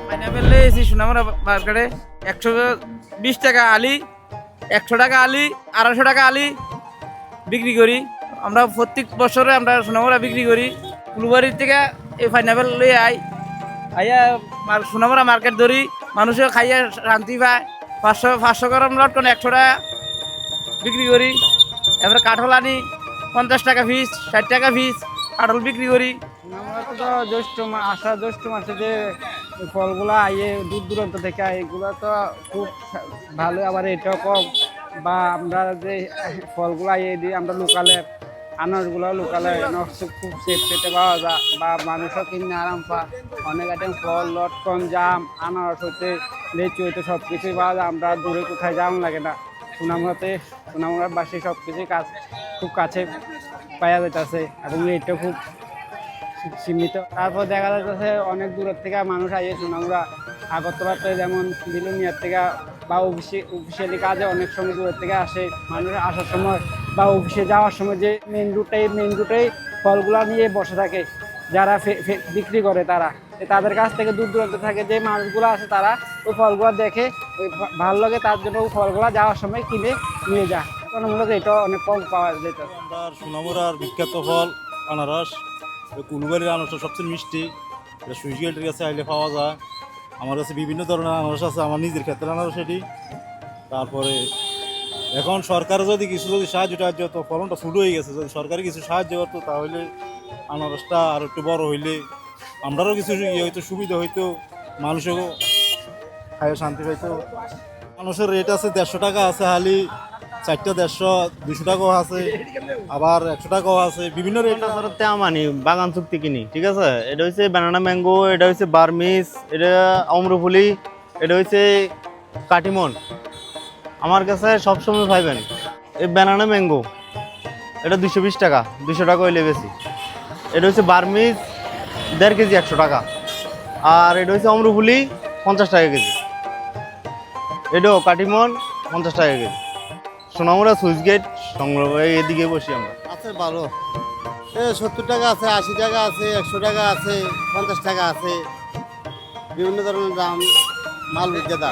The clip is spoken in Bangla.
পাইনাপেল এসি সোনামুড়া মার্কেটে 120 টাকা আলি, 100 টাকা আলি, 250 টাকা আলি বিক্রি করি। আমরা প্রত্যেক বছরে আমরা সোনামুড়া বিক্রি করি। ফুলবাড়ির থেকে এই পাইনাপেল লই আইয়া সোনামুড়া মার্কেট ধরি, মানুষও খাইয়া শান্তি পায়। 500 গ্রাম লট কোনো 100 টাকা বিক্রি করি। এবারে কাঠল আনি 50 টাকা পিস, 60 টাকা পিস কাঠল বিক্রি করি। আমরা তো জ্যৈষ্ঠ মাসে যে ফলগুলা আইয়ে দূর দূরান্ত থেকে এগুলো তো খুব ভালো, আবার এটাও কম। বা আমরা যে ফলগুলো আইয়ে দিই আমরা লোকালের আনারগুলো লোকালে খুব সেফ পেটে পাওয়া যায়, বা মানুষও কিনে আরাম পায়। অনেক আইটেম ফল, লটকন, জাম, আনারস হইতে লিচু হইতে সব কিছুই পাওয়া যায়। আমরা দূরে কোথায় যাওয়া লাগে না। সোনামুড়ার বাসী সব কিছুই খুব কাছে পাওয়া যাইতেছে, এবং রেটও খুব সীমিত। তারপর দেখা যাচ্ছে অনেক দূরের থেকে মানুষ আইয়ে সোনামুড়া আগরতলাতে, যেমন বিলুনিয়ার থেকে বা অফিসিয়ালি কাজে অনেক সময় দূরের থেকে আসে মানুষ। আসার সময় বা অফিসে যাওয়ার সময় যে মেন রুটেই ফলগুলা নিয়ে বসে থাকে যারা বিক্রি করে, তাদের কাছ থেকে দূর দূরান্ত থাকে যে মানুষগুলো আছে, তারা ওই ফলগুলো দেখে ওই ভালো লাগে, তার জন্য ওই ফলগুলা যাওয়ার সময় কিনে নিয়ে যায়। মূলত এটা অনেক কম পাওয়া যেত। আমরা সোনামুড়ার বিখ্যাত ফল আনারস, কুলবাড়ির আনারসটা সবচেয়ে মিষ্টি। এটা সুইচ গেটের কাছে আইলে পাওয়া যায়। আমার কাছে বিভিন্ন ধরনের আনারস আছে, আমার নিজের ক্ষেত্রে আনারস এটি। তারপরে এখন সরকার যদি সাহায্য টাহায্য, তো ফলনটা ছোটো হয়ে গেছে, যদি সরকারি কিছু সাহায্য করতো তাহলে আনারসটা আর একটু বড় হইলে আমরারও কিছু হইতো, সুবিধা হইতো, মানুষও খাইয়ে শান্তি পাইতো। মানুষের রেট আছে 150 টাকা আছে হালি, 4টা 150, 200 টাকাও আছে, আবার 100 টাকাও আছে, বিভিন্ন রেট। তেমানি বাগান চুক্তি কিনি, ঠিক আছে। এটা হচ্ছে ব্যানানা ম্যাঙ্গো, এটা হচ্ছে বার্মিস, এটা অম্রফুলি, এটা হচ্ছে কাটিমন। আমার কাছে সবসময় পাইবেন এই ব্যানানা ম্যাঙ্গো, এটা 220 টাকা, 200 টাকা হইলে বেশি। এটা হচ্ছে বার্মিস 1.5 কেজি 100 টাকা, আর এটা হচ্ছে অম্রফুলি 50 টাকা কেজি। এটাও কাটিমন 50 টাকা কেজি। সোনামুড়া সুইচ গেট সংগ্রহ, এদিকে বসি আমরা। আছে ভালো, 70 টাকা আছে, 80 টাকা আছে, 100 টাকা আছে, 50 টাকা আছে, বিভিন্ন ধরনের দাম, মাল বিক্রেতা।